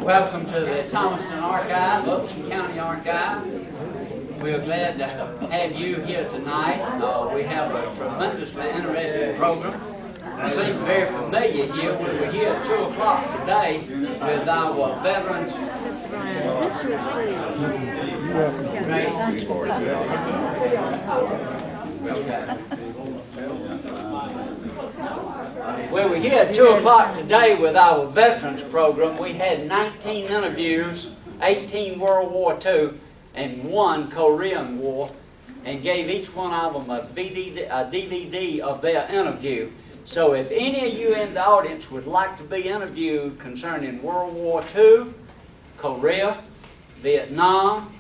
Welcome to the Thomaston Archive, Upson County Archive. We're glad to have you here tonight. We have a tremendously interesting program. It seems very familiar here. We were here at 2 o'clock today with our veterans. We were here at 2 o'clock today with our veterans program. We had 19 interviews, 18 World War II, and 1 Korean War, and gave each one of them a DVD of their interview. So if any of you in the audience would like to be interviewed concerning World War II, Korea, Vietnam,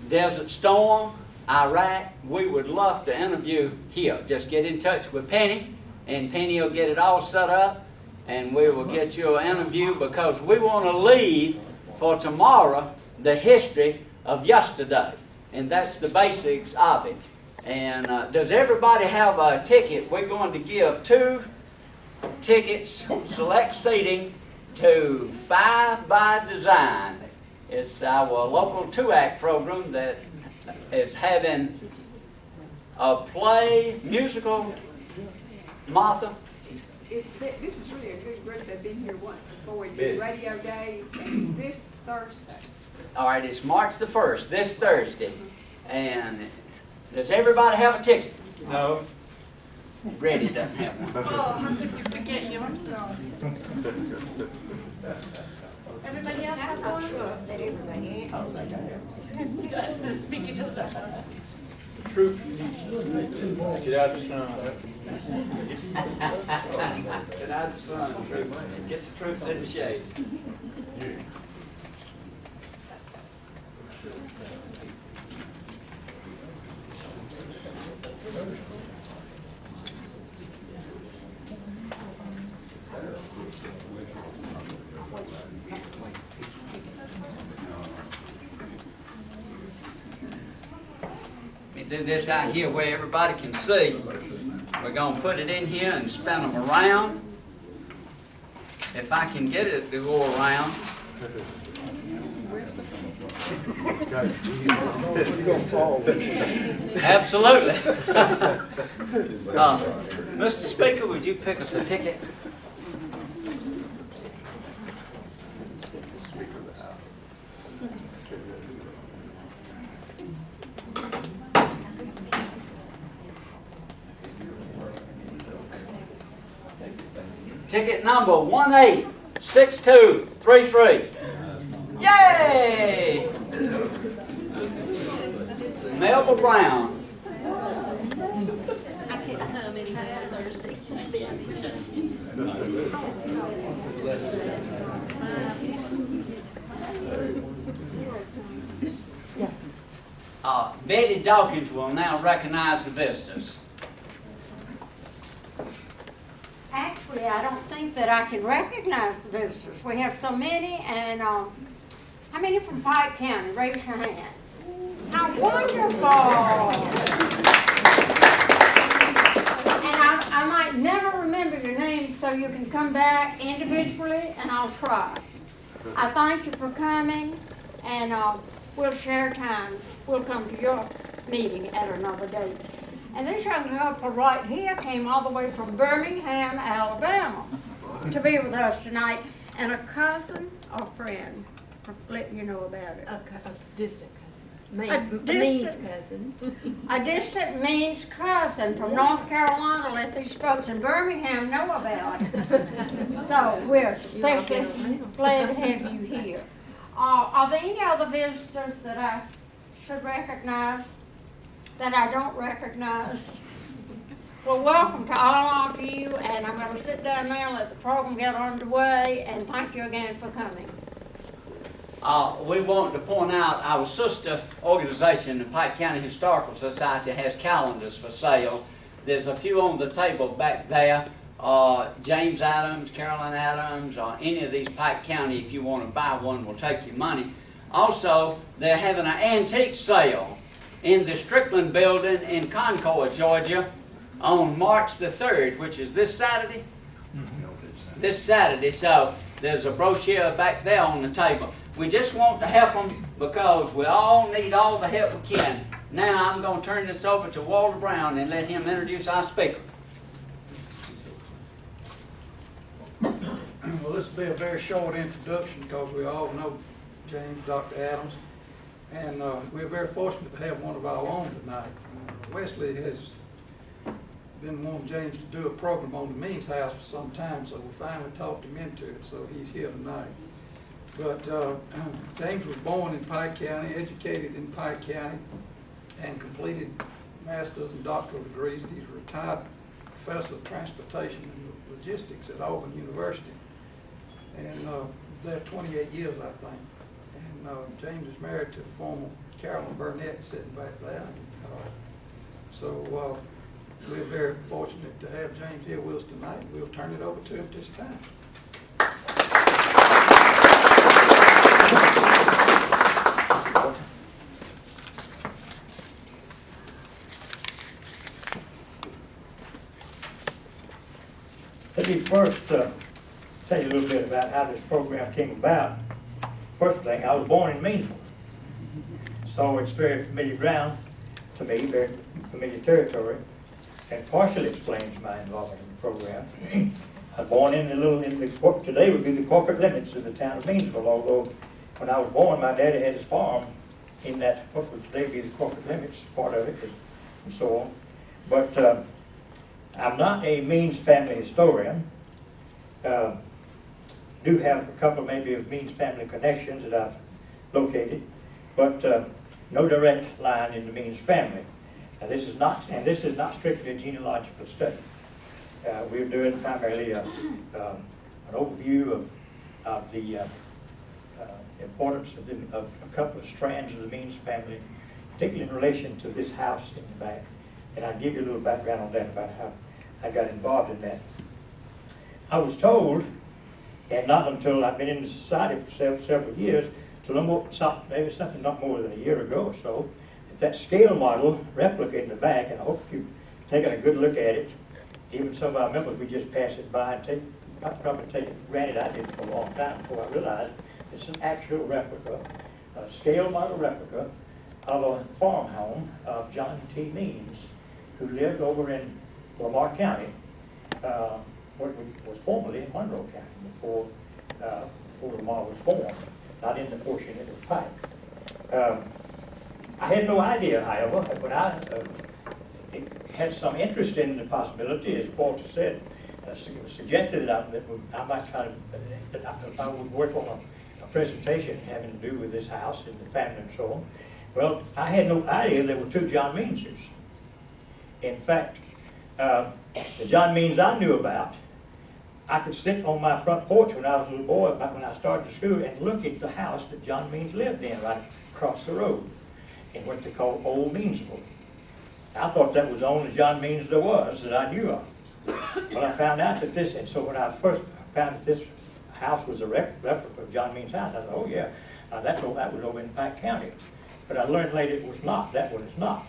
Desert Storm, Iraq, we would love to interview here. Just get in touch with Penny, and Penny will get it all set up, and we will get you an interview, because we want to leave for tomorrow the history of yesterday, and that's the basics of it. And does everybody have a ticket? We're going to give 2 tickets, select seating, to 5 by Design. It's our local 2-act program that is having a play, musical. Martha? This is really a good group. They've been here once before. We do radio days, and it's this Thursday. All right, it's March the 1st, this Thursday. And does everybody have a ticket? No. Reddy doesn't have one. Oh, how could you forget you? I'm sorry. Everybody else have one? That everybody has. Speaking to the Troop. Get out of the sun. Get out of the sun, troop. Get the troop in the shade. Do this out here where everybody can see. We're going to put it in here and spin them around. If I can get it to go around. Absolutely. Mr. Speaker, would you pick us a ticket? Ticket number 186233. Yay! Melba Brown. I can't come anywhere Thursday. Betty Dawkins will now recognize the visitors. Actually, I don't think that I can recognize the visitors. We have so many, and how many from Pike County? Raise your hand. How wonderful! And I might never remember your names, so you can come back individually, and I'll try. I thank you for coming, and we'll share times. We'll come to your meeting at another date. And this young couple right here came all the way from Birmingham, Alabama, to be with us tonight, and a cousin or friend, for letting you know about it. A distant cousin. Means cousin. A distant means cousin from North Carolina. Let these folks in Birmingham know about it. So we're especially glad to have you here. Are there any other visitors that I should recognize that I don't recognize? Well, welcome to all of you, and I'm going to sit down now and let the program get underway, and thank you again for coming. We want to point out our sister organization, the Pike County Historical Society, has calendars for sale. There's a few on the table back there. James Adams, Carolyn Adams, or any of these Pike County, if you want to buy one, will take your money. Also, they're having an antique sale in the Strickland building in Concord, Georgia, on March the 3rd, which is this Saturday. This Saturday. So There's a brochure back there on the table. We just want to help them because we all need all the help we can. Now I'm going to turn this over to Walter Brown and let him introduce our speaker. Well, this will be a very short introduction because we all know James, Dr. Adams, and we're very fortunate to have one of our own tonight. Wesley has been wanting James to do a program on the Means House for some time, so we finally talked him into it, so he's here tonight. But James was born in Pike County, educated in Pike County, and completed master's and doctoral degrees. He's a retired professor of transportation and logistics at Auburn University, and was there 28 years, I think. And James is married to the former Carolyn Burnett sitting back there. So we're very fortunate to have James here with us tonight. We'll turn it over to him at this time. Let me first tell you a little bit about how this program came about. First thing, I was born in Meansville, so it's very familiar ground to me, very familiar territory, and partially explains my involvement in the program. I was born today would be the corporate limits of the town of Meansville, although when I was born, my daddy had his farm in that, what would today be the corporate limits, part of it, and so on. But I'm not a Means family historian. Do have a couple maybe of Means family connections that I've located, but no direct line in the Means family. And this is not strictly a genealogical study. We're doing primarily an overview of the importance of a couple of strands of the Means family, particularly in relation to this house in the back. And I'll give you a little background on that about how I got involved in that. I was told, and not until I've been in the society for several years, maybe something not more than a year ago or so, that scale model replica in the back, and I hope you've taken a good look at it. Even some of our members, we just pass it by and probably take it for granted. I did for a long time before I realized it's an actual replica, a scale model replica of a farm home of John T. Means, who lived over in Lamar County, what was formerly in Monroe County before Lamar was formed, not in the portion that was Pike. I had no idea, however, but I had some interest in the possibility, as Walter said, suggested that I might try that I would work on a presentation having to do with this house and the family and so on. Well, I had no idea there were two John Meanses. In fact, the John Means I knew about, I could sit on my front porch when I was a little boy, back when I started school, and look at the house that John Means lived in right across the road in what they call Old Meansville. I thought that was the only John Means there was that I knew of. Well, I found out that this, and so when I first found that this house was a replica of John Means' house, I thought, oh yeah, that was over in Pike County. But I learned later it was not. That one is not.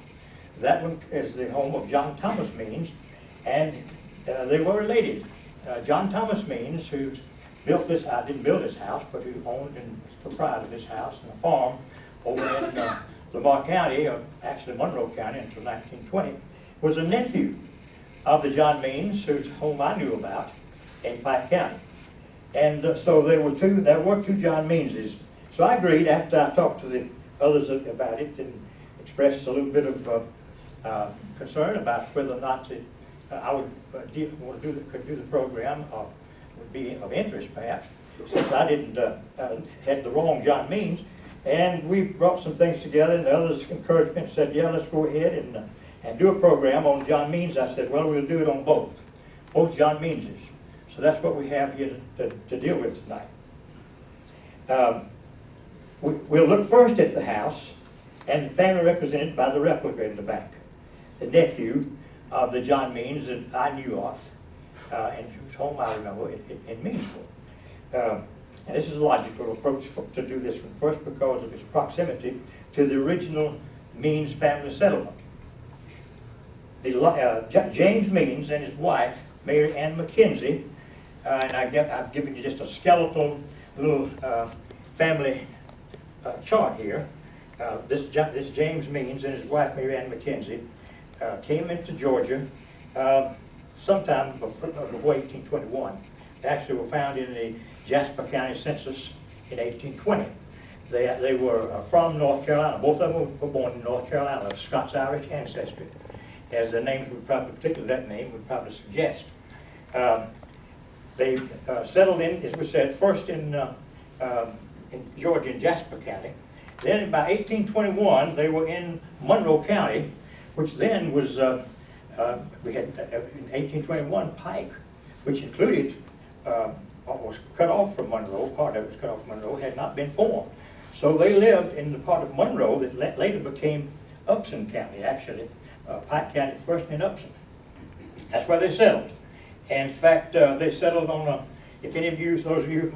That one is the home of John Thomas Means, and they were related. John Thomas Means, who built this, didn't build this house, but who owned and was proprietor of this house and a farm over in Lamar County, or actually Monroe County until 1920, was a nephew of the John Means, whose home I knew about in Pike County. And so there were two John Meanses. So I agreed after I talked to the others about it and expressed a little bit of concern about whether or not I would could do the program, or would be of interest perhaps, since I didn't had the wrong John Means. And we brought some things together, and the others' encouragement said, yeah, let's go ahead and do a program on John Means. I said, well, we'll do it on both John Meanses. So that's what we have here to deal with tonight. We'll look first at the house and the family represented by the replica in the back, the nephew of the John Means that I knew of, and whose home I remember in Meansville. And this is a logical approach to do this one first because of its proximity to the original Means family settlement. James Means and his wife, Mary Ann McKenzie, and I've given you just a skeletal little family chart here. This James Means and his wife Mary Ann McKenzie came into Georgia sometime before 1821. They actually were found in the Jasper County census in 1820. They were from North Carolina. Both of them were born in North Carolina of Scots-Irish ancestry, as their names would probably, particularly that name, would probably suggest. They settled in, as we said, first in Georgia, in Jasper County. Then by 1821, they were in Monroe County, which then was, we had in 1821 Pike, which included, was cut off from Monroe, part of it was cut off from Monroe, had not been formed. So they lived in the part of Monroe that later became Upson County, actually. Pike County first in Upson. That's where they settled. And in fact, they settled on, if any of you, those of you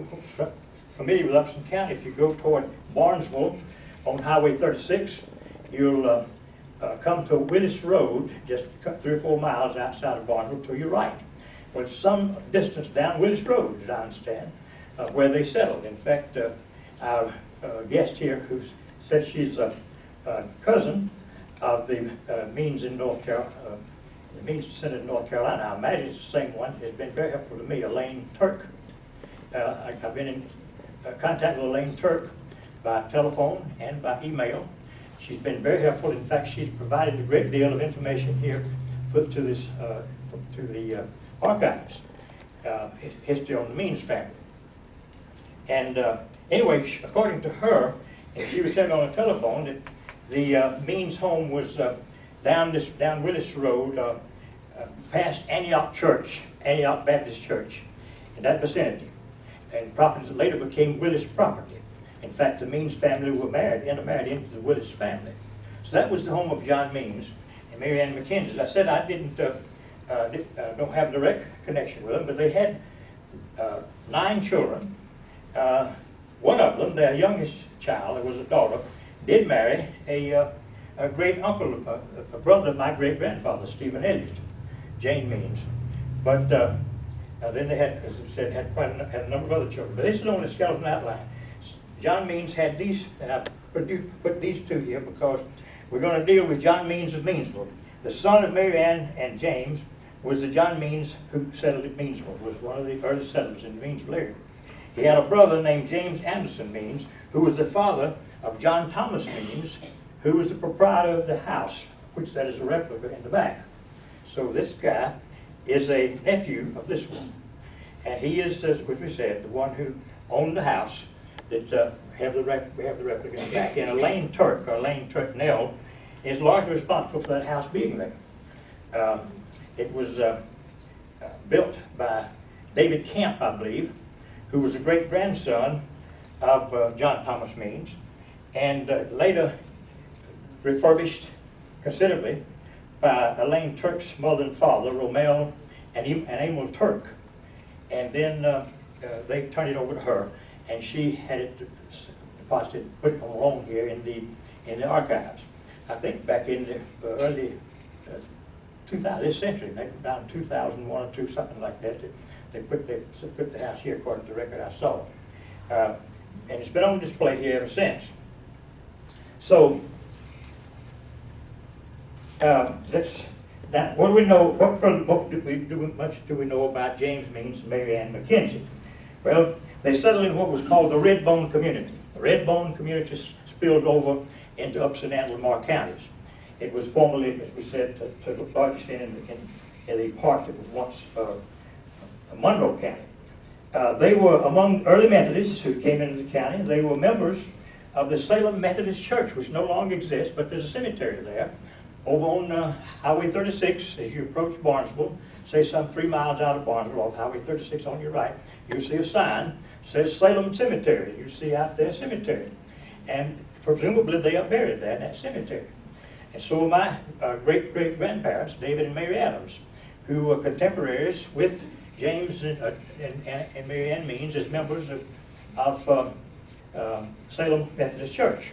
familiar with Upson County, if you go toward Barnesville on Highway 36, you'll come to Willis Road, just 3 or 4 miles outside of Barnesville to your right. Well, it's some distance down Willis Road, as I understand, where they settled. In fact, our guest here, who said she's a cousin of the Means in North Carolina, the Means descended in North Carolina, I imagine it's the same one, has been very helpful to me, Elaine Turk. I've been in contact with Elaine Turk by telephone and by email. She's been very helpful. In fact, she's provided a great deal of information here to this to the archives, history on the Means family. And anyway, according to her, and she was telling on the telephone that the Means home was down Willis Road, past Antioch Church, Antioch Baptist Church, in that vicinity. And property that later became Willis property. In fact, the Means family were intermarried into the Willis family. So that was the home of John Means and Mary Ann McKenzie. As I said, I don't have a direct connection with them, but they had 9 children. One of them, their youngest child, there was a daughter, did marry a great uncle, a brother of my great grandfather, Stephen Elliott, Jane Means. But then they had, as I said, had a number of other children. But this is only a skeleton outline. John Means had these, and I put these 2 here because we're going to deal with John Means of Meansville. The son of Mary Ann and James was the John Means who settled at Meansville, was one of the early settlers in the Meansville area. He had a brother named James Anderson Means, who was the father of John Thomas Means, who was the proprietor of the house, which that is a replica in the back. So this guy is a nephew of this one. And he is, as we said, the one who owned the house that we have the replica in the back. And Elaine Turk, or Elaine Turknell, is largely responsible for that house being there. It was built by David Camp, I believe, who was a great-grandson of John Thomas Means, and later refurbished considerably by Elaine Turk's mother and father, Romel and Emil Turk. And then they turned it over to her, and she had it deposited, put it on loan here in the archives. I think back in the early 2000, this century, maybe around 2001 or 2, something like that. They put the house here, according to the record I saw. And it's been on display here ever since. So, what do we know? Much do we know about James Means and Mary Ann McKenzie? Well, they settled in what was called the Redbone community. The Redbone community spilled over into Upson and Lamar counties. It was formerly, as we said, to a large extent in the part that was once Monroe County. They were among early Methodists who came into the county. They were members of the Salem Methodist Church, which no longer exists, but there's a cemetery there. Over on Highway 36, as you approach Barnesville, say some 3 miles out of Barnesville, off Highway 36 on your right, you'll see a sign says Salem Cemetery. You see out there cemetery. And presumably they are buried there in that cemetery. And so my great-great-grandparents, David and Mary Adams, who were contemporaries with James and Mary Ann Means as members of Salem Methodist Church.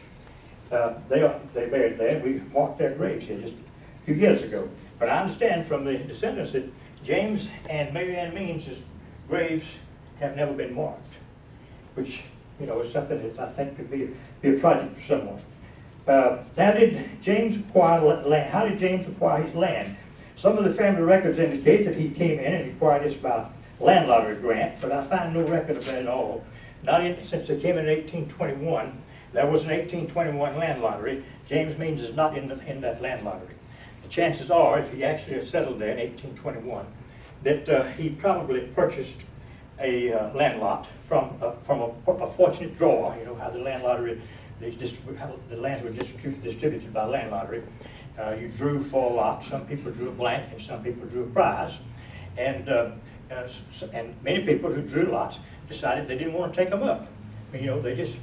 They buried there. We marked their graves here just a few years ago. But I understand from the descendants that James and Mary Ann Means' graves have never been marked, which, you know, is something that I think could be a project for someone. How did James acquire land? How did James acquire his land? Some of the family records indicate that he came in and acquired this by land lottery grant, but I find no record of that at all. Since they came in 1821, there was an 1821 land lottery. James Means is not in that land lottery. The chances are, if he actually settled there in 1821, that he probably purchased a land lot from a fortunate drawer. You know how the land lottery, how the lands were distributed by land lottery. You drew for a lot. Some people drew a blank, and some people drew a prize. And many people who drew lots decided they didn't want to take them up. I mean, you know, they just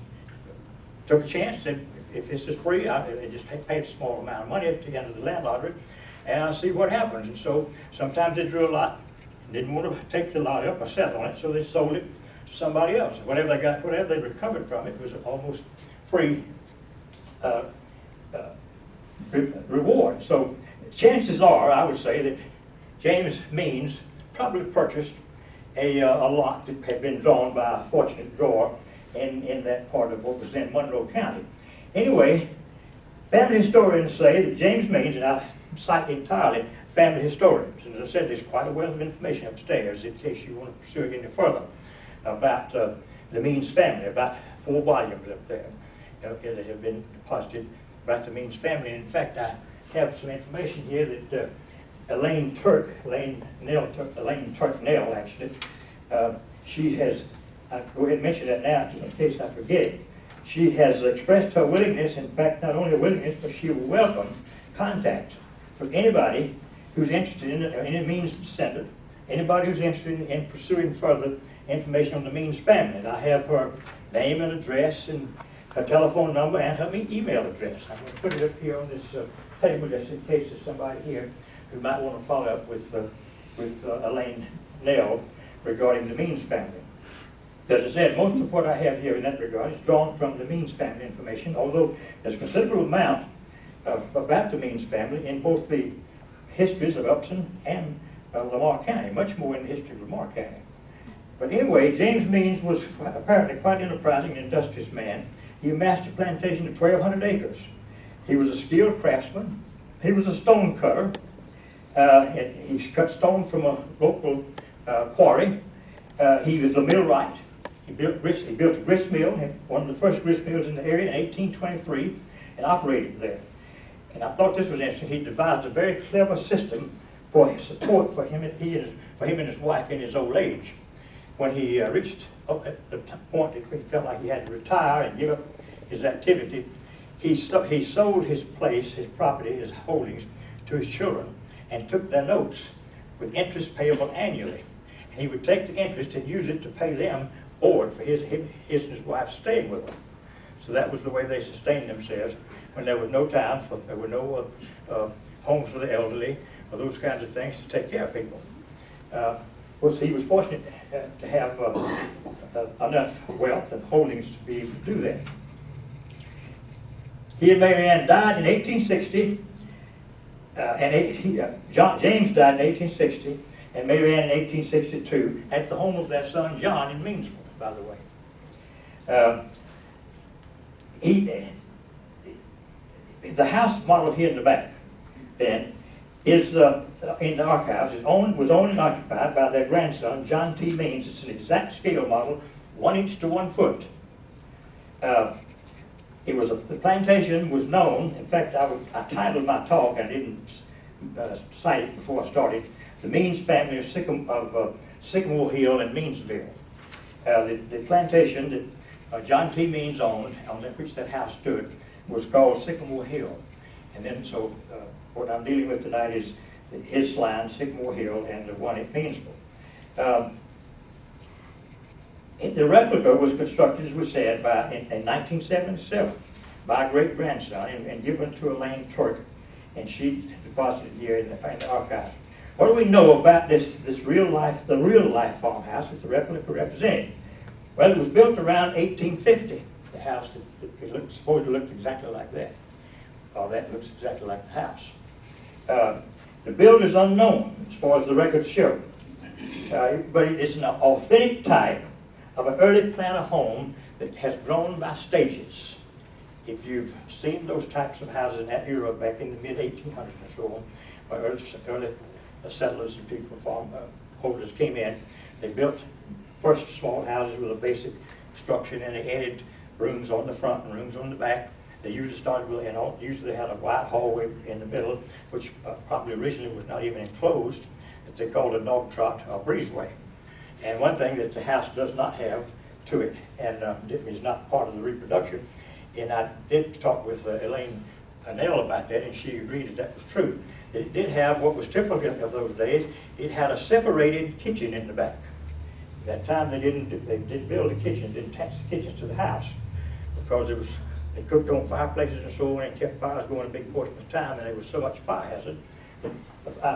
took a chance that if this is free, they just paid a small amount of money at the end of the land lottery, and I'll see what happens. And so sometimes they drew a lot, didn't want to take the lot up or settle on it, so they sold it to somebody else. Whatever they got, whatever they recovered from it was almost free reward. So chances are, I would say, that James Means probably purchased a lot that had been drawn by a fortunate drawer in that part of what was then Monroe County. Anyway, family historians say that James Means, and I cite entirely family historians, and as I said, there's quite a wealth of information upstairs in case you want to pursue it any further about the Means family, about 4 volumes up there that have been deposited about the Means family. And in fact, I have some information here that Elaine Turknell, actually, she has, I'll go ahead and mention that now in case I forget it. She has expressed her willingness, in fact, not only a willingness, but she will welcome contact from anybody who's interested in any Means descendant, anybody who's interested in pursuing further information on the Means family. And I have her name and address and her telephone number and her email address. I'm going to put it up here on this table just in case there's somebody here who might want to follow up with Elaine Nell regarding the Means family. As I said, most of what I have here in that regard is drawn from the Means family information, although there's a considerable amount about the Means family in both the histories of Upson and Lamar County, much more in the history of Lamar County. But anyway, James Means was apparently quite an enterprising and industrious man. He amassed a plantation of 1,200 acres. He was a skilled craftsman. He was a stone cutter. He cut stone from a local quarry. He was a millwright. He built a grist mill, one of the first grist mills in the area in 1823, and operated there. And I thought this was interesting. He devised a very clever system for support for him and his wife in his old age. When he reached the point that he felt like he had to retire and give up his activity, he sold his place, his property, his holdings to his children and took their notes with interest payable annually. And he would take the interest and use it to pay them board for his and his wife staying with them. So that was the way they sustained themselves when there was no time there were no homes for the elderly or those kinds of things to take care of people. He was fortunate to have enough wealth and holdings to be able to do that. He and Mary Ann died in 1860, James died in 1860, and Mary Ann in 1862 at the home of their son John in Meansville, by the way. The house modeled here in the back then is in the archives, was owned and occupied by their grandson, John T. Means. It's an exact scale model, 1 inch to 1 foot. The plantation was known, in fact, I titled my talk, I didn't cite it before I started, The Means Family of Sycamore Hill and Meansville. The plantation that John T. Means owned, on which that house stood, was called Sycamore Hill. And then so what I'm dealing with tonight is his line, Sycamore Hill, and the one at Meansville. The replica was constructed, as we said, in 1977 by a great-grandson and given to Elaine Turk, and she deposited here in the archives. What do we know about the real life farmhouse that the replica represented? Well, it was built around 1850. The house that supposedly looked exactly like that. Well, that looks exactly like the house. The builder is unknown as far as the records show. But it is an authentic type of an early planter home that has grown by stages. If you've seen those types of houses in that era back in the mid-1800s and so on, where early settlers and people, holders came in, they built first small houses with a basic structure, and then they added rooms on the front and rooms on the back. They usually started with, usually had a wide hallway in the middle, which probably originally was not even enclosed, that they called a dog trot or breezeway. And one thing that the house does not have to it, and is not part of the reproduction, and I did talk with Elaine Nell about that, and she agreed that that was true. That it did have what was typical of those days. It had a separated kitchen in the back. At that time they didn't build the kitchens, didn't attach the kitchens to the house, because they cooked on fireplaces and so on, and kept fires going a big portion of the time, and there was so much fire hazard. The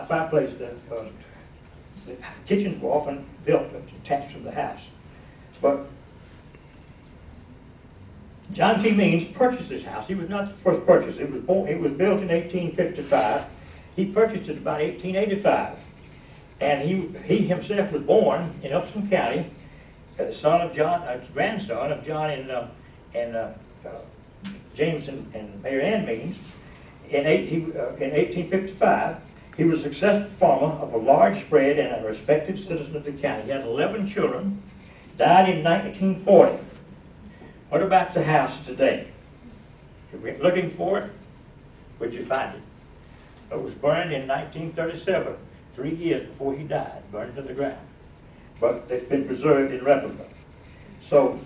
fireplace, the kitchens were often built attached to the house. But John T. Means purchased this house. He was not the first purchase. It was built in 1855. He purchased it about 1885. And he himself was born in Upson County, son of John, grandson of John and James and Mary Ann Means. In 1855, he was a successful farmer of a large spread and a respected citizen of the county. He had 11 children, died in 1940. What about the house today? If you went looking for it, where'd you find it? It was burned in 1937, 3 years before he died, burned to the ground. But it's been preserved in replica. So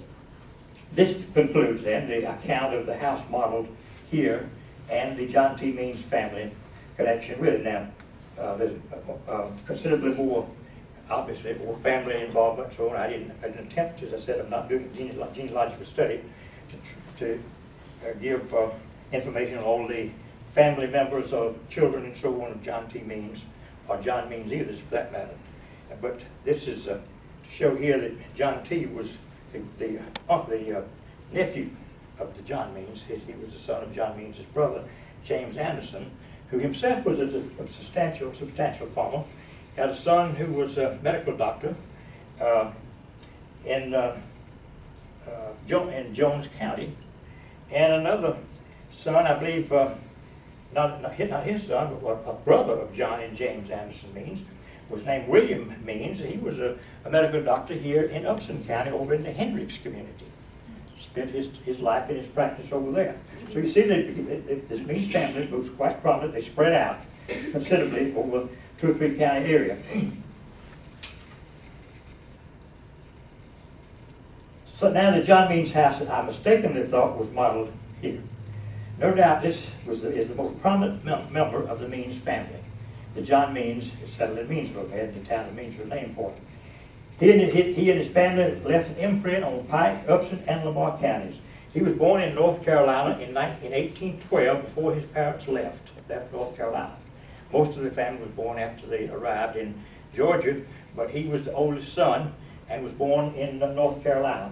this concludes then the account of the house modeled here and the John T. Means family connection with it. Now, there's considerably more, obviously, more family involvement and so on. I didn't attempt, as I said, I'm not doing a genealogical study to give information on all the family members or children and so on of John T. Means, or John Means either, for that matter. But this is to show here that John T. was the nephew of the John Means. He was the son of John Means' brother, James Anderson, who himself was a substantial farmer. Had a son who was a medical doctor in Jones County, and another son, I believe, not his son, but a brother of John and James Anderson Means, was named William Means. He was a medical doctor here in Upson County over in the Hendricks community. Spent his life and his practice over there. So you see that this Means family was quite prominent. They spread out considerably over 2 or 3 county area. So now the John Means house that I mistakenly thought was modeled here. No doubt this is the most prominent member of the Means family. The John Means is settled in Meansville. They had the town of Meansville named for him. He and his family left an imprint on Pike, Upson, and Lamar counties. He was born in North Carolina in 1812 before his parents left North Carolina. Most of the family was born after they arrived in Georgia, but he was the oldest son and was born in North Carolina.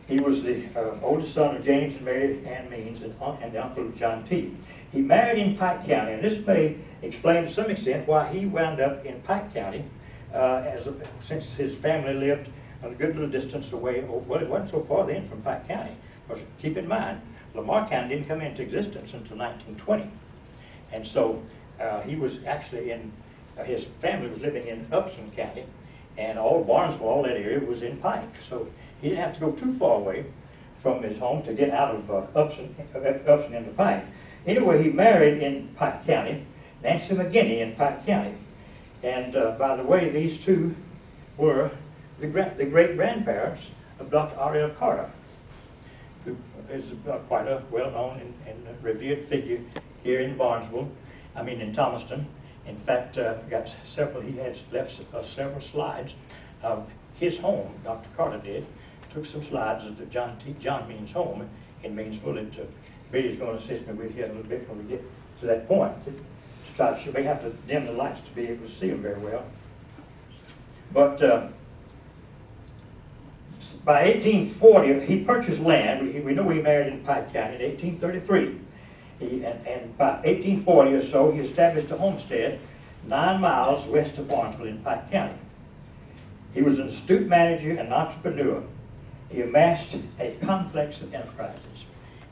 He was the oldest son of James and Mary Ann Means and the uncle of John T. He married in Pike County, and this may explain to some extent why he wound up in Pike County, since his family lived a good little distance away. Well, it wasn't so far then from Pike County. Because keep in mind, Lamar County didn't come into existence until 1920. And so he was actually his family was living in Upson County, and all Barnesville, all that area was in Pike. So he didn't have to go too far away from his home to get out of Upson into Pike. Anyway, he married in Pike County, Nancy McGinney in Pike County. And by the way, these two were the great-grandparents of Dr. Ariel Carter, who is quite a well-known and revered figure here in Barnesville, in Thomaston. In fact, he has left several slides of his home. Dr. Carter took some slides of the John Means home in Meansville that Billy's going to assist me with here a little bit when we get to that point. She may have to dim the lights to be able to see them very well. But by 1840, he purchased land. We know he married in Pike County in 1833. And by 1840 or so, he established a homestead 9 miles west of Barnesville in Pike County. He was an astute manager and entrepreneur. He amassed a complex of enterprises.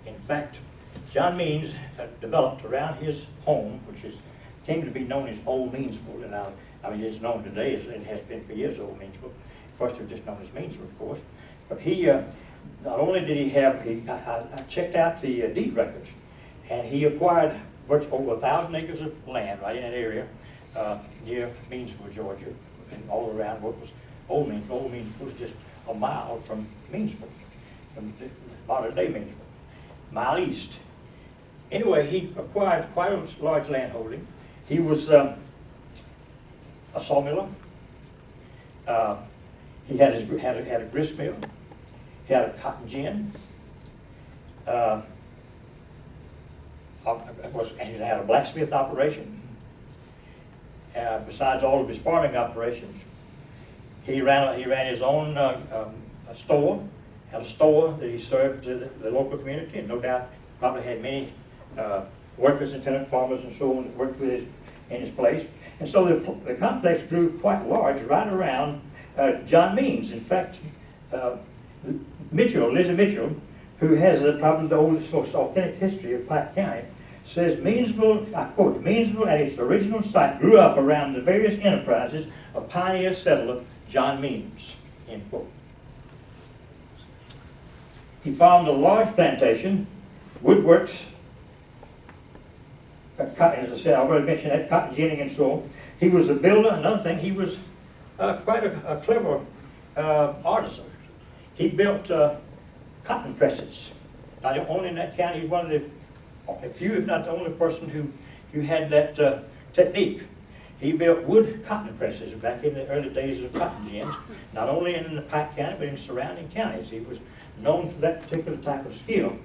In fact, John Means developed around his home, which came to be known as Old Meansville, and I mean it's known today as it has been for years, Old Meansville. First it was just known as Meansville, of course. But he, not only did he have, I checked out the deed records, and he acquired over 1,000 acres of land right in that area near Meansville, Georgia, and all around what was Old Meansville. Old Meansville was just a mile from Meansville, from modern day Meansville, mile east. Anyway, he acquired quite a large land holding. He was a sawmiller. He had a grist mill. He had a cotton gin. And he had a blacksmith operation. Besides all of his farming operations, he ran his own store. Had a store that he served the local community, and no doubt probably had many workers and tenant farmers and so on that worked with in his place. And so the complex grew quite large right around John Means. In fact, Lizzie Mitchell, who has probably the oldest, most authentic history of Pike County, says Meansville, I quote, Meansville at its original site grew up around the various enterprises of pioneer settler John Means, end quote. He farmed a large plantation, woodworks, as I said, I already mentioned that, cotton ginning and so on. He was a builder. Another thing, he was quite a clever artisan. He built cotton presses. Not only in that county, he's one of the few, if not the only person who had that technique. He built wood cotton presses back in the early days of cotton gins, not only in the Pike County, but in surrounding counties. He was known for that particular type of skill.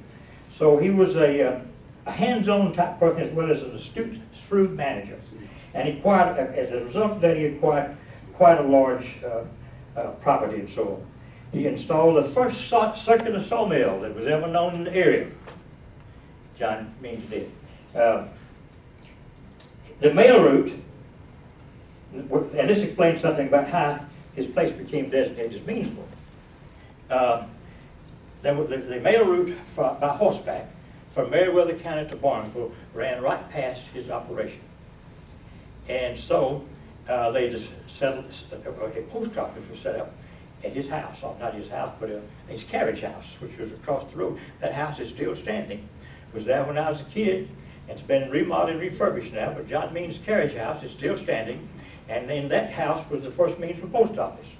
So he was a hands-on type person as well as an astute, shrewd manager. And he acquired, as a result of that, he acquired quite a large property and so on. He installed the first circular sawmill that was ever known in the area. John Means did. The mail route, and this explains something about how his place became designated as Meansville. The mail route by horseback from Meriwether County to Barnesville ran right past his operation. And so they just settled, a post office was set up at his house, not his house, but his carriage house, which was across the road. That house is still standing. It was there when I was a kid. It's been remodeled and refurbished now, but John Means' carriage house is still standing. And in that house was the first Meansville post office.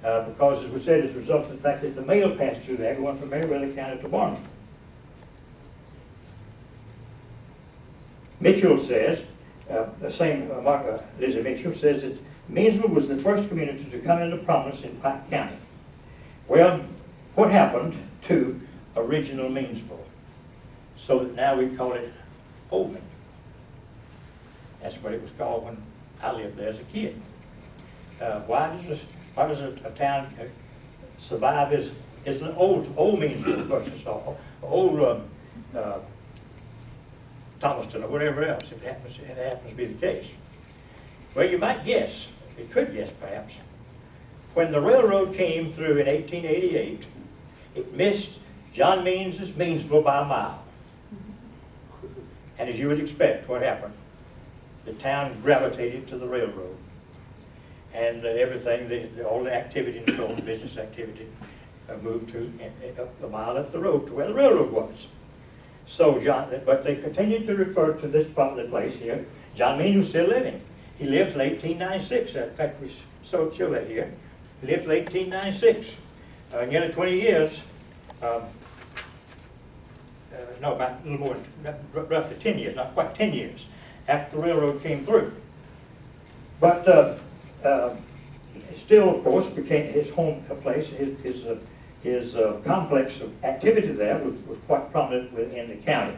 Because, as we said, as a result of the fact that the mail passed through there, going from Meriwether County to Barnesville. Mitchell says, the same Lizzie Mitchell says that Meansville was the first community to come into prominence in Pike County. Well, what happened to original Meansville? So that now we call it Old Meansville. That's what it was called when I lived there as a kid. Why does a town survive as an old Meansville versus old Thomaston or whatever else, if it happens to be the case? Well, you might guess, you could guess perhaps, when the railroad came through in 1888, it missed John Means' Meansville by a mile. And as you would expect, what happened? The town gravitated to the railroad. And everything, all the activity and so on, business activity, moved to up the mile up the road to where the railroad was. So but they continued to refer to this part of the place here. John Means was still living. He lived till 1896. In fact, we show that here. He lived till 1896. Nearly 20 years. No, about a little more, roughly 10 years, not quite 10 years, after the railroad came through. But still, of course, became his home place. His complex of activity there was quite prominent within the county.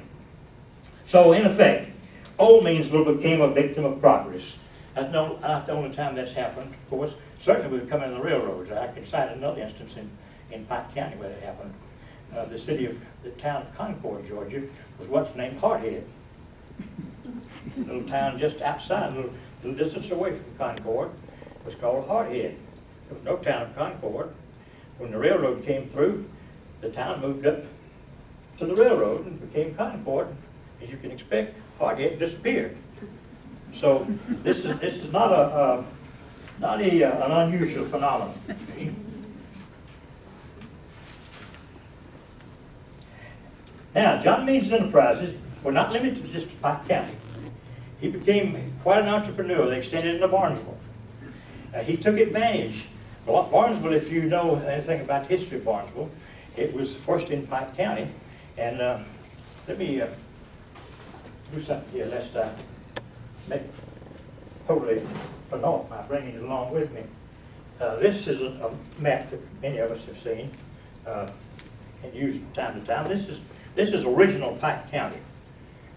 So, in effect, Old Meansville became a victim of progress. That's not the only time that's happened, of course. Certainly with the coming of the railroads. I can cite another instance in Pike County where that happened. The town of Concord, Georgia, was once named Hardhead. A little town just outside, a little distance away from Concord, was called Hardhead. There was no town of Concord. When the railroad came through, the town moved up to the railroad and became Concord. As you can expect, Hardhead disappeared. So this is not an unusual phenomenon. Now, John Means Enterprises were not limited to just Pike County. He became quite an entrepreneur. They extended into Barnesville. He took advantage. Barnesville, if you know anything about the history of Barnesville, it was first in Pike County. And let me do something here, lest I make totally phenomenal by bringing it along with me. This is a map that many of us have seen and used from time to time. This is original Pike County.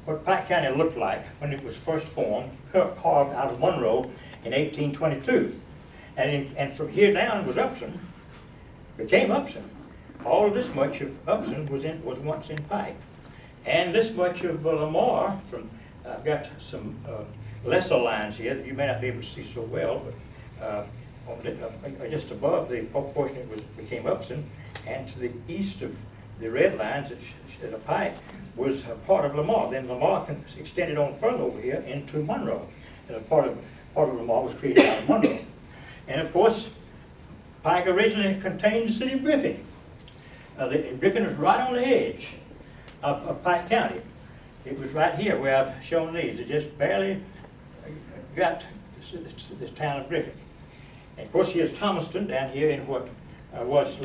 What Pike County looked like when it was first formed, carved out of Monroe in 1822. And from here down was Upson, became Upson. All of this much of Upson was once in Pike. And this much of Lamar, I've got some lesser lines here that you may not be able to see so well, but just above the portion it became Upson, and to the east of the red lines at a Pike was a part of Lamar. Then Lamar extended on further over here into Monroe. And a part of Lamar was created out of Monroe. And of course, Pike originally contained the city of Griffin. Griffin was right on the edge of Pike County. It was right here where I've shown these. It just barely got this town of Griffin. And of course, here's Thomaston down here in what was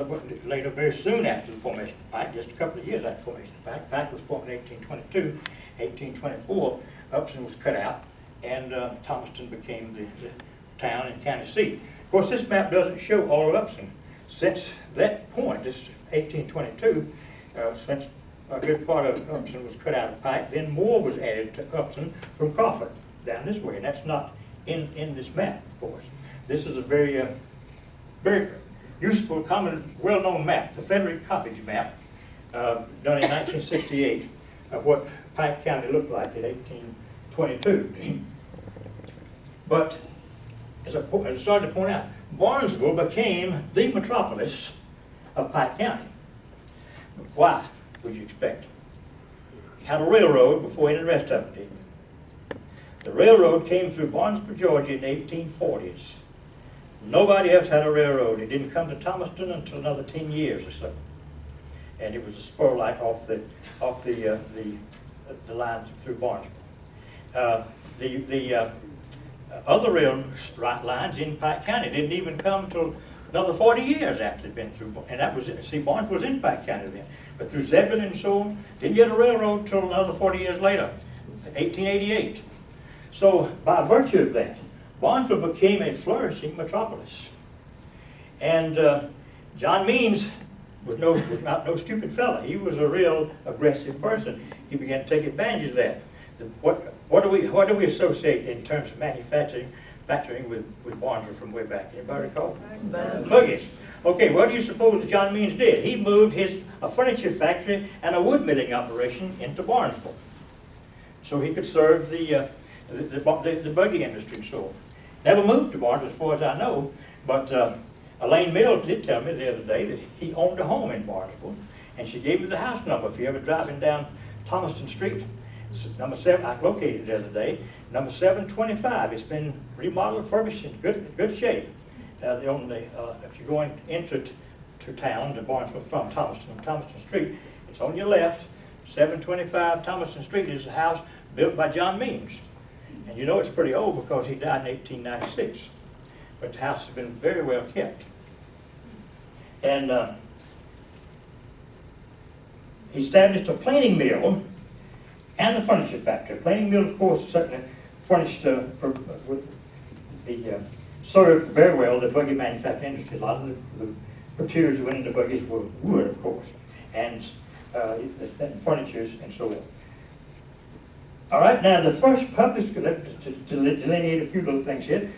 later, very soon after the formation of Pike, just a couple of years after the formation of Pike. Pike was formed in 1822. 1824, Upson was cut out, and Thomaston became the town and county seat. Of course, this map doesn't show all of Upson. Since that point, this 1822, since a good part of Upson was cut out of Pike, then more was added to Upson from Crawford down this way, and that's not in this map, of course. This is a very useful, common, well-known map, the Frederick Coppage map, done in 1968, of what Pike County looked like in 1822. But as I started to point out, Barnesville became the metropolis of Pike County. Why, would you expect? It had a railroad before any of the rest of it did. The railroad came through Barnesville, Georgia in the 1840s. Nobody else had a railroad. It didn't come to Thomaston until another 10 years or so. And it was a spur like off the line through Barnesville. The other rail lines in Pike County didn't even come till another 40 years after they'd been through, and that was, see, Barnesville was in Pike County then. But through Zebulon and so on, didn't get a railroad till another 40 years later, 1888. So by virtue of that, Barnesville became a flourishing metropolis. And John Means was not no stupid fella. He was a real aggressive person. He began to take advantage of that. What do we associate in terms of manufacturing with Barnesville from way back? Anybody recall? Buggies. Okay, what do you suppose John Means did? He moved a furniture factory and a wood milling operation into Barnesville, so he could serve the buggy industry and so on. Never moved to Barnesville as far as I know, but Elaine Mills did tell me the other day that he owned a home in Barnesville, and she gave me the house number. If you're ever driving down Thomaston Street, number 7, I located it the other day, number 725. It's been remodeled, refurbished, in good shape. If you're going into town to Barnesville from Thomaston Street, it's on your left. 725 Thomaston Street is a house built by John Means. And you know it's pretty old because he died in 1896. But the house has been very well kept. And he established a planing mill and a furniture factory. The planing mill, of course, certainly furnished served very well the buggy manufacturing industry. A lot of the materials that went into buggies were wood, of course, and furnitures and so on. All right, now the first public school, to delineate a few little things here,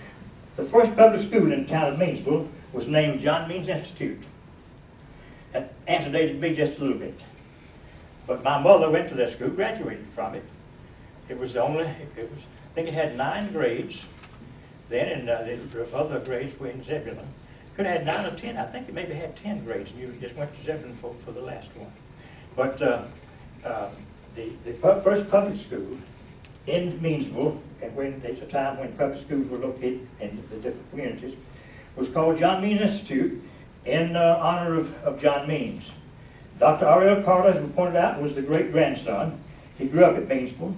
the first public school in the town of Meansville was named John Means Institute. That antedated me just a little bit. But my mother went to that school, graduated from it. I think it had 9 grades then, and the other grades were in Zebulon. could have had 9 or 10. I think it maybe had 10 grades, and you just went to Zebulon for the last one. But the first public school in Meansville, and when there's a time when public schools were located in the different communities, was called John Means Institute in honor of John Means. Dr. R.L. Carter, as we pointed out, was the great-grandson. He grew up at Meansville.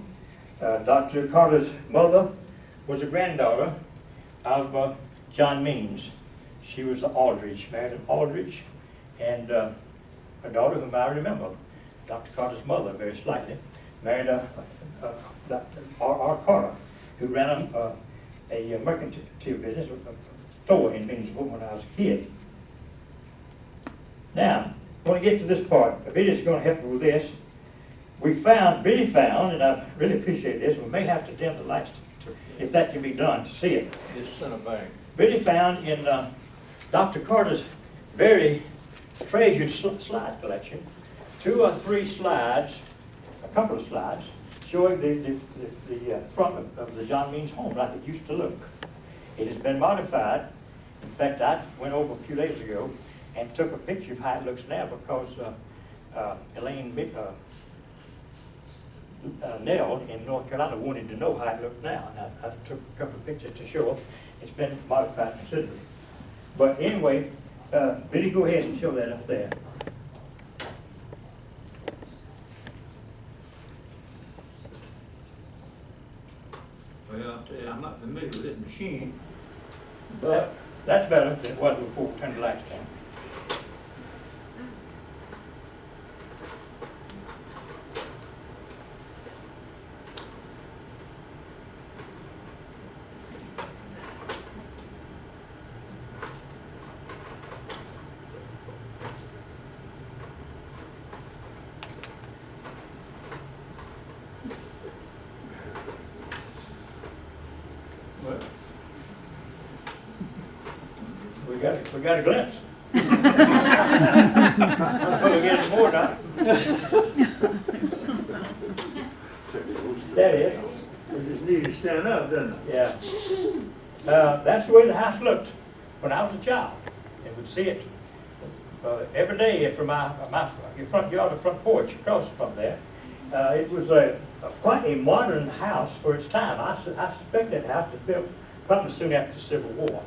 Dr. Carter's mother was a granddaughter of John Means. She was Aldridge, married an Aldridge, and a daughter whom I remember, Dr. Carter's mother, very slightly, married Dr. R.R. Carter, who ran a mercantile business, a store in Meansville when I was a kid. Now, when we get to this part, Billy's going to help me with this. Billy found, and I really appreciate this, we may have to dim the lights if that can be done to see it. Just send a bag. Billy found in Dr. Carter's very treasured slide collection 2 or 3 slides, a couple of slides, showing the front of the John Means home like it used to look. It has been modified. In fact, I went over a few days ago and took a picture of how it looks now because Elaine Nell in North Carolina wanted to know how it looked now, and I took a couple of pictures to show her. It's been modified considerably. But anyway, Billy, go ahead and show that up there. Well, I'll tell you, I'm not familiar with this machine, But that's better than it was before we turned the lights down. Well, we got a glimpse. We'll get it more now. That is. we just need to stand up, doesn't it? Yeah. That's the way the house looked when I was a child. And would see it every day from your front yard or front porch across from there. It was quite a modern house for its time. I suspect that house was built probably soon after the Civil War,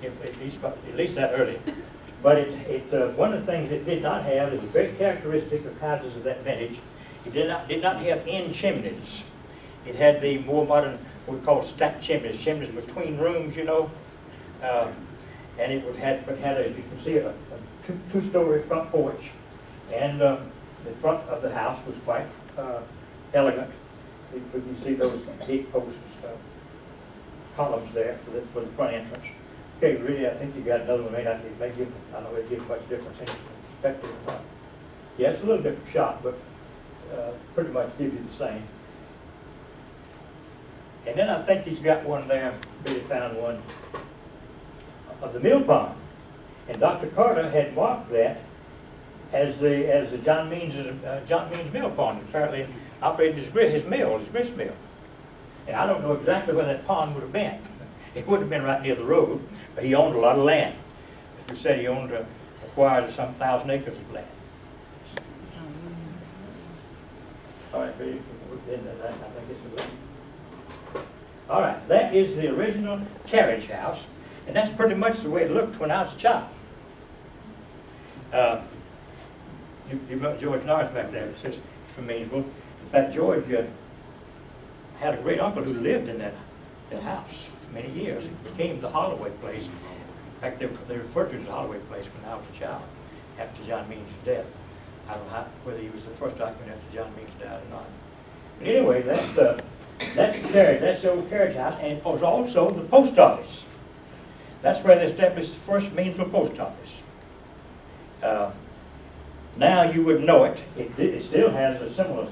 at least that early. But one of the things it did not have is very characteristic of houses of that vintage. It did not have end chimneys. It had the more modern, what we call stacked chimneys between rooms, you know. And it had, as you can see, a two-story front porch. And the front of the house was quite elegant. You can see those 8 post columns there for the front entrance. Okay, really, I think you got another one. I don't know it gives much difference in perspective or not. Yeah, it's a little different shot, but pretty much gives you the same. And then I think he's got one there. Billy found one of the mill pond, and Dr. Carter had marked that as the John Means mill pond. Apparently operated his grist mill. And I don't know exactly where that pond would have been. It would have been right near the road, but he owned a lot of land. As we said, he acquired some 1,000 acres of land. All right, Billy, I think it's a all right, that is the original carriage house, and that's pretty much the way it looked when I was a child. You met George Norris back there, says from Meansville. In fact, George had a great uncle who lived in that house for many years. It became the Holloway place. In fact, they referred to it as the Holloway place when I was a child, after John Means' death. I don't know whether he was the first occupant after John Means died or not. But anyway, that's the old carriage house, and it was also the post office. That's where they established the first Meansville post office. Now you would know it. It still has a similar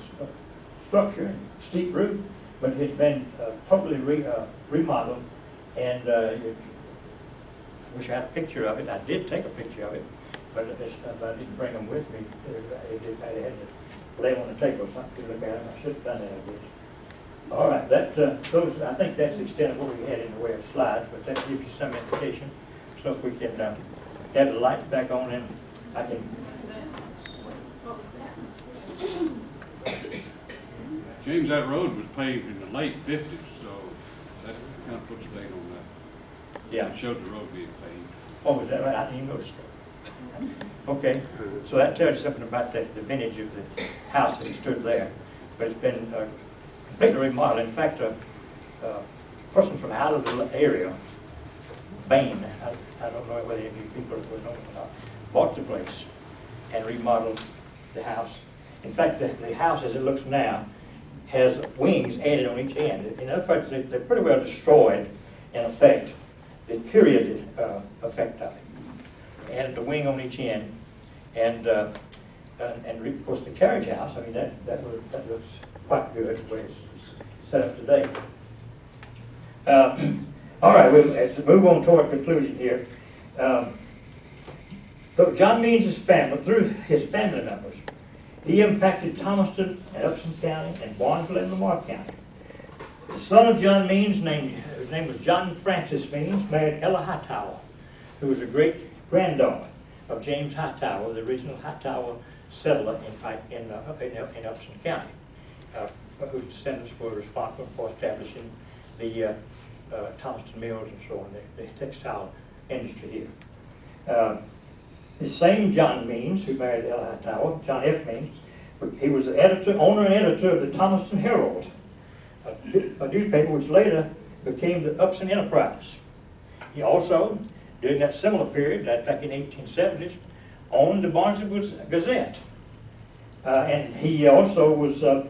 structure, steep roof, but it's been totally remodeled. And I wish I had a picture of it. I did take a picture of it, but I didn't bring them with me. I had to lay on the table or something to look at them. I should have done that, I guess. All right, I think that's the extent of what we had in the way of slides, but that gives you some indication So if we can have the lights back on, and I can. James, that road was paved in the late 50s, so that kind of puts a date on that. Yeah. It showed the road being paved. Oh, is that right? I didn't even notice that. Okay, so that tells you something about the vintage of the house that stood there. But it's been completely remodeled. In fact, a person from out of the area, Bain, I don't know whether any of you people would know or not, bought the place and remodeled the house. In fact, the house as it looks now has wings added on each end. In other words, they're pretty well destroyed, in effect, the period effect of it. Added the wing on each end, and of course the carriage house. I mean that looks quite good the way it's set up today. All right, let's move on toward conclusion here. So John Means' family, through his family members, he impacted Thomaston and Upson County and Barnesville and Lamar County. The son of John Means, his name was John Francis Means, married Ella Hightower, who was a great-granddaughter of James Hightower, the original Hightower settler in Upson County, whose descendants were responsible for establishing the Thomaston mills and so on, the textile industry here. The same John Means, who married Ella Hightower, John F. Means, he was the owner and editor of the Thomaston Herald, a newspaper which later became the Upson Enterprise. He also, during that similar period, back in the 1870s, owned the Barnesville Gazette. And he also was a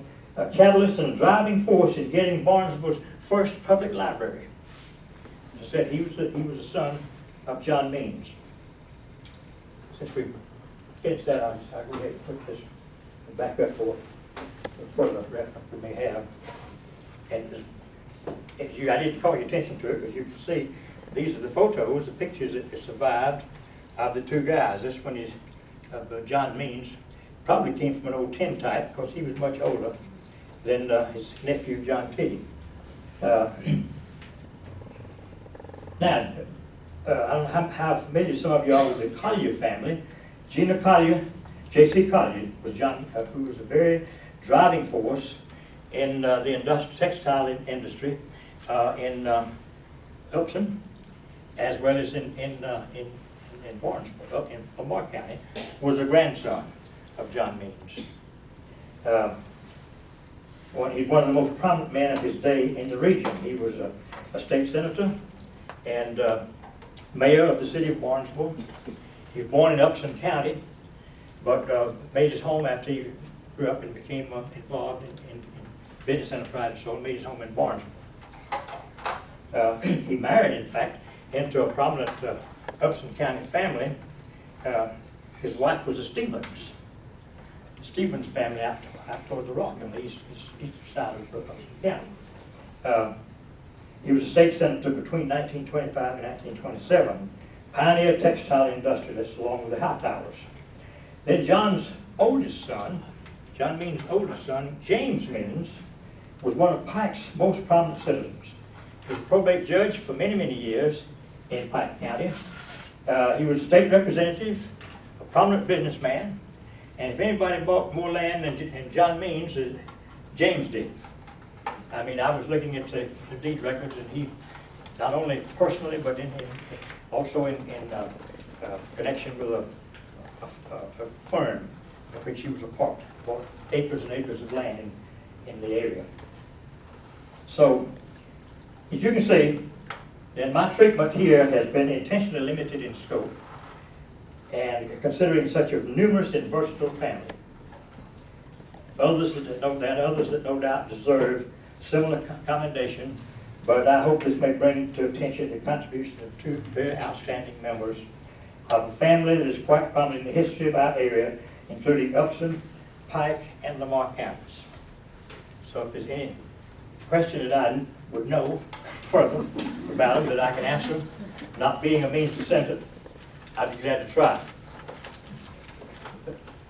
catalyst and a driving force in getting Barnesville's first public library. As I said, he was the son of John Means. Since we've finished that, I'll go ahead and put this back up for further reference we may have. And I didn't call your attention to it, but you can see these are the photos, the pictures that survived of the two guys. This one is of John Means. Probably came from an old tin type because he was much older than his nephew John P. Now, I don't know how familiar some of you are with the Collier family. Gina Collier, J.C. Collier, was who was a very driving force in the textile industry in Upson, as well as in Barnesville, in Lamar County, was a grandson of John Means. He's one of the most prominent men of his day in the region. He was a state senator and mayor of the city of Barnesville. He was born in Upson County, but made his home after he grew up and became involved in business enterprise, so he made his home in Barnesville. He married, in fact, into a prominent Upson County family. His wife was a Stevens. The Stevens family out toward the Rock on the east side of Upson County. He was a state senator between 1925 and 1927, pioneer textile industrialist along with the Hightowers. Then John's oldest son, John Means' oldest son, James Means, was one of Pike's most prominent citizens. He was a probate judge for many, many years in Pike County. He was a state representative, a prominent businessman, and if anybody bought more land than John Means, James did. I mean, I was looking at the deed records, and he, not only personally, but also in connection with a firm of which he was a part, bought acres and acres of land in the area. So, as you can see, then my treatment here has been intentionally limited in scope, and considering such a numerous and versatile family. Others that no doubt deserve similar commendation, but I hope this may bring to attention the contribution of two very outstanding members of a family that is quite prominent in the history of our area, including Upson, Pike, and Lamar counties. So if there's any question that I would know further about them that I can answer, not being a Means descendant, I'd be glad to try.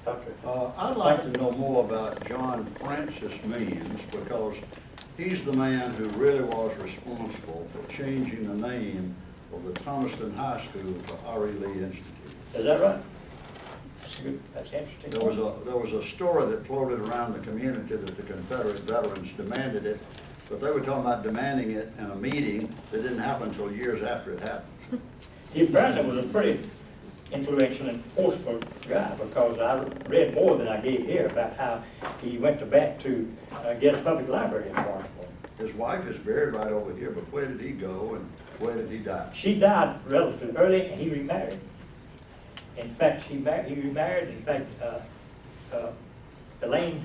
Doctor? I'd like to know more about John Francis Means, because he's the man who really was responsible for changing the name for the Thomaston High School for R.E. Lee Institute. Is that right? That's good, that's interesting. There was a story that floated around the community that the Confederate veterans demanded it, but they were talking about demanding it in a meeting that didn't happen until years after it happened. He apparently was a pretty influential and forceful guy, because I read more than I gave here about how he went to bat to get a public library in Barnesville. His wife is buried right over here, but where did he go and where did he die? She died relatively early, and he remarried. In fact, he remarried. In fact, Elaine.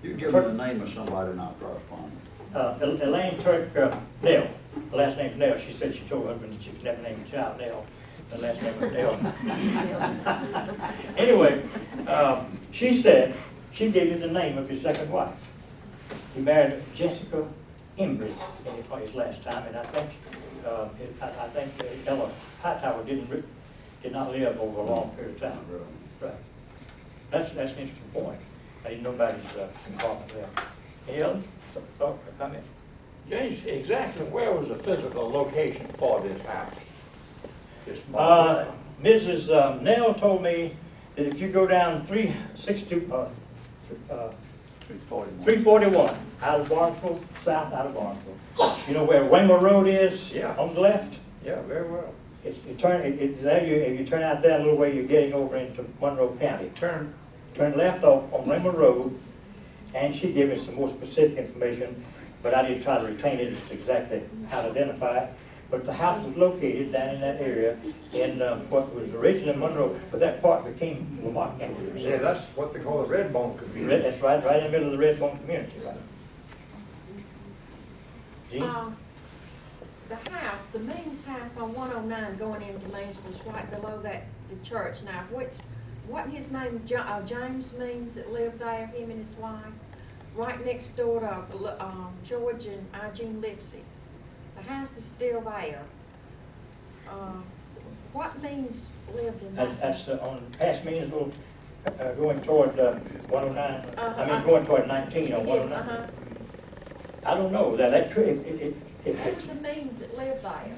You give me the name of somebody not corresponding. Elaine Turk Nell. The last name's Nell. She said she told her husband that she could never name a child Nell. The last name was Nell. Anyway, she said she gave him the name of his second wife. He married Jessica Embry in his last time, and I think Ella Hightower did not live over a long period of time. Right. That's an interesting point. I didn't know about his involvement there. Any other thought or comment? James, exactly where was the physical location for this house? Mrs. Nell told me that if you go down 341 out of Barnesville, south out of Barnesville, you know where Weymouth Road is? Yeah. On the left? Yeah, very well. If you turn out there a little way, you're getting over into Monroe County. Turn left off on Weymouth Road, and she gave me some more specific information, but I didn't try to retain it as to exactly how to identify it. But the house was located down in that area in what was originally Monroe, but that part became Lamar County. Yeah, that's what they call the red bone community. That's right in the middle of the red bone community, right? Jean? The house, the Means house on 109 going into Meansville is right below that, the church. Now, what his name, James Means that lived there, him and his wife, right next door to George and Eugene Lipsy. The house is still there. What Means lived in that? That's on past Meansville, going toward 109. I mean, going toward 19 on 109. I don't know. That could. Who's the Means that lived there?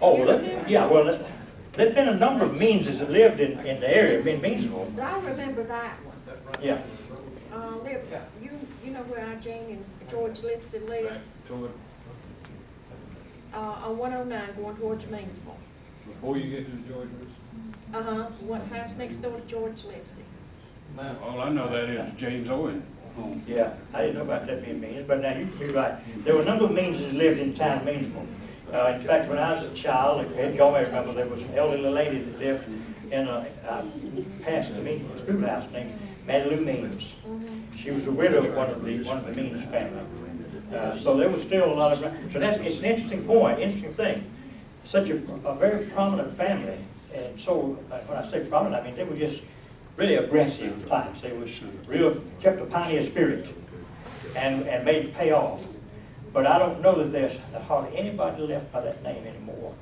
Oh, well, yeah. Well, there's been a number of Meanses that lived in the area, in Meansville. I remember that one. Yeah. You know where Eugene and George Lipsy lived? On 109 going towards Meansville. Before you get to the George Lipsy? What house next door to George Lipsy? All I know that is James Owen home. Yeah, I didn't know about that being Means, but now you could be right. There were a number of Meanses that lived in town Meansville. In fact, when I was a child, y'all may remember, there was an elderly lady that lived in past the Meansville schoolhouse named Maddie Lou Means. She was a widow of one of the Means family. So there was still a lot of, so it's an interesting point, interesting thing. Such a very prominent family, and so when I say prominent, I mean they were just really aggressive types. They was kept a pioneer spirit and made it pay off. But I don't know that there's hardly anybody left by that name anymore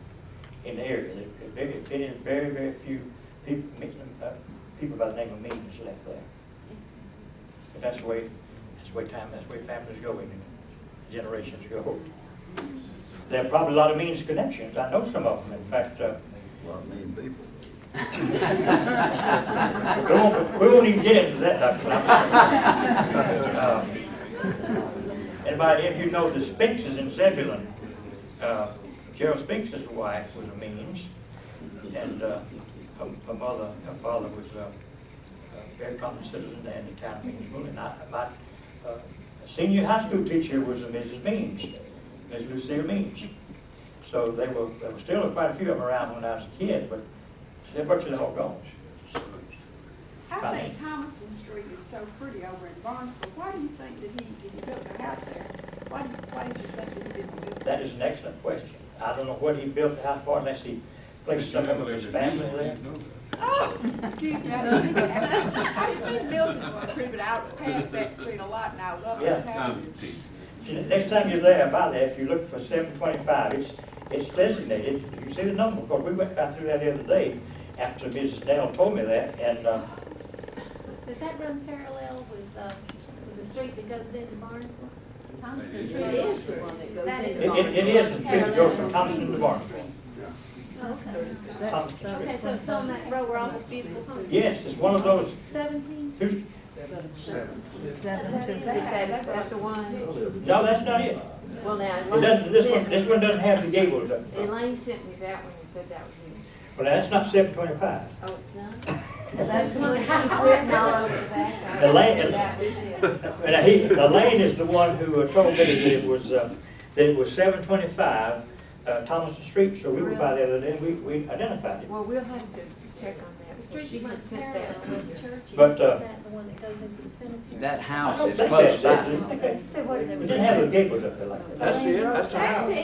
in the area. There's very, very few people by the name of Means left there. But that's the way families go and generations go. There are probably a lot of Means connections. I know some of them. In fact, A lot of mean people. we won't even get into that, Dr. Anybody, if you know the Spinks in Zebulon, Gerald Spinks' wife was a Means, and her father was a very prominent citizen there in the town of Meansville, and my senior high school teacher was a Mrs. Means, Ms. Lucille Means. So there were still quite a few of them around when I was a kid, but they're virtually all gone. I think Thomaston Street is so pretty over in Barnesville. Why do you think that if he built a house there, why did you think that he didn't do that? That is an excellent question. I don't know what he built the house for unless he placed some of his family there. Oh, excuse me, I didn't think that. I didn't think Milton was pretty, but I passed that street a lot and I love those houses. Next time you're there, by there, if you look for 725, it's designated. You can see the number, because we went back through that the other day after Mrs. Dale told me that, and Does that run parallel with the street that goes into Barnesville? It is the one that goes into. It is the street that goes from Thomaston to Barnesville. Okay, so it's on that road where all those beautiful homes. Yes, it's one of those 17? two, Is that the one? no, that's not it. Well, now, It doesn't, this one doesn't have the gables up. Elaine sent me that one and said that was it. Well, that's not 725. Oh, it's not? That's the one that was written all over the back. Elaine, That was it. and Elaine is the one who told me that it was 725 Thomaston Street, so we were by the other day, and we identified it. Well, we'll have to check on that. The street She that had runs sent parallel that. to the church, is But, that the one that goes into the cemetery? That I house don't is think close that's by. it. So what are they? We didn't have the gables up there like that. That's it, that's the house. I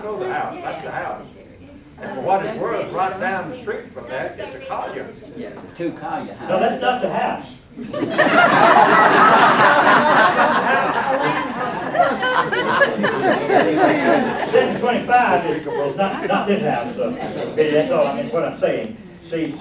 know the house, that's the house. And for what it's worth, right down the street from that is a collier. Yeah, the two Collier houses. No, that's not the house. Seven 25 is not this house, that's all, I mean, what I'm saying. See,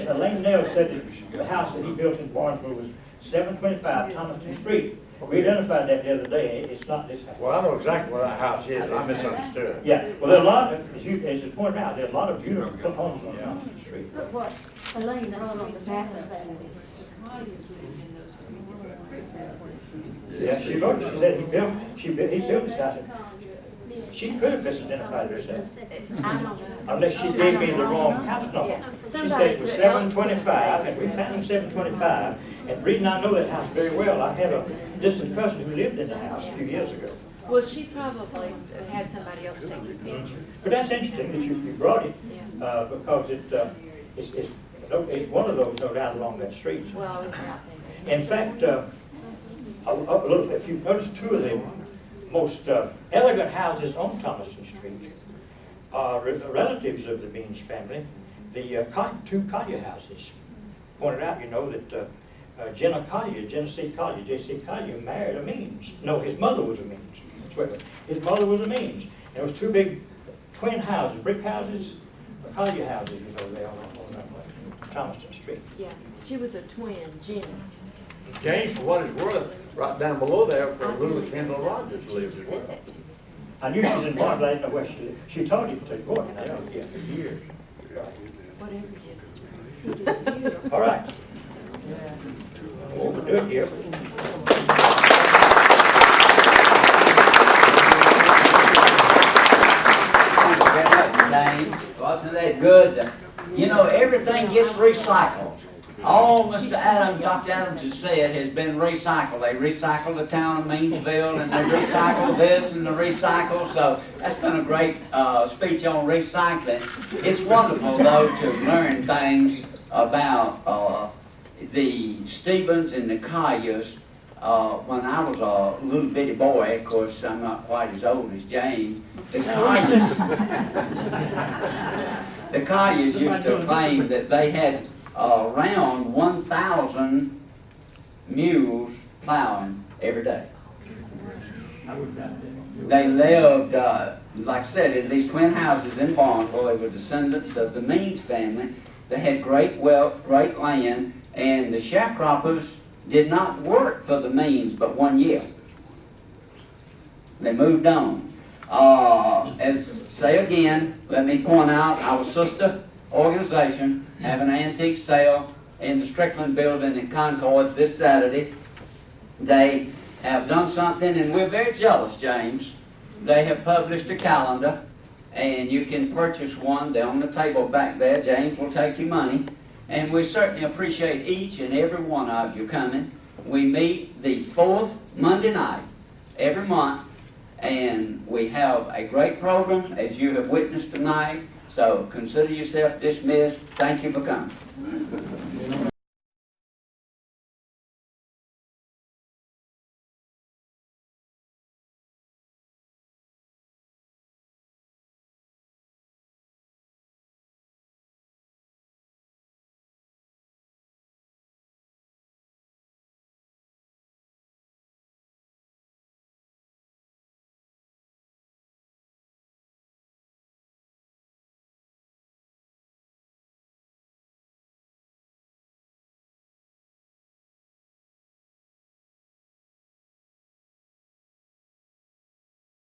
Elaine Nell said that the house that he built in Barnesville was 725 Thomaston Street. We identified that the other day, it's not this house. Well, I know exactly where that house is, I misunderstood. Yeah, well, there are a lot of, as you pointed out, there are a lot of beautiful homes on Thomaston Street. But what Elaine wrote on the back of that is, Yeah, she wrote, she said he built this house. She could have misidentified herself, I don't know. unless she gave me the wrong house number. Yeah. She Somebody said it was put Elspeth 725, taken. and we found 725. And the reason I know that house very well, I had a distant cousin who lived in the house a few years ago. Well, she probably had somebody else take the picture. But that's interesting that you brought it, Yeah. because it's one of those, no doubt, along that street. Well, without thinking. In fact, if you notice, two of the most elegant houses on Thomaston Street are relatives of the Means family, the two Collier houses. Pointed out, you know, that Jenna Collier, Genesee Collier, J.C. Collier married a Means. No, his mother was a Means. His mother was a Means. And there was two big twin houses, brick houses, Collier houses, you know, they are on Thomaston Street. Yeah, she was a twin, Jenny. James, for what it's worth, right down below there, where little Kendall Rogers She lives as said well. that to me. I knew she was in Barnes, I didn't know where she lived. She told you to take Gordon, I know, yeah. Years. Whatever it is, it's pretty. All right. We'll do it here. Wasn't that good? You know, everything gets recycled. All Mr. Adams, Dr. Adams has said has been recycled. They recycle the town of Meansville, and they recycle this and they recycle. So that's been a great speech on recycling. It's wonderful, though, to learn things about the Stevens and the Colliers. When I was a little bitty boy, of course, I'm not quite as old as James, the Colliers used to claim that they had around 1,000 mules plowing every day. They lived, like I said, in these twin houses in Barnesville. They were descendants of the Means family. They had great wealth, great land, and the sharecroppers did not work for the Means but 1 year. They moved on. Say again, let me point out our sister organization have an antique sale in the Strickland building in Concord this Saturday. They have done something, and we're very jealous, James. They have published a calendar, and you can purchase one. They're on the table back there. James will take your money. And we certainly appreciate each and every one of you coming. We meet the fourth Monday night every month, and we have a great program, as you have witnessed tonight. So consider yourself dismissed. Thank you for coming.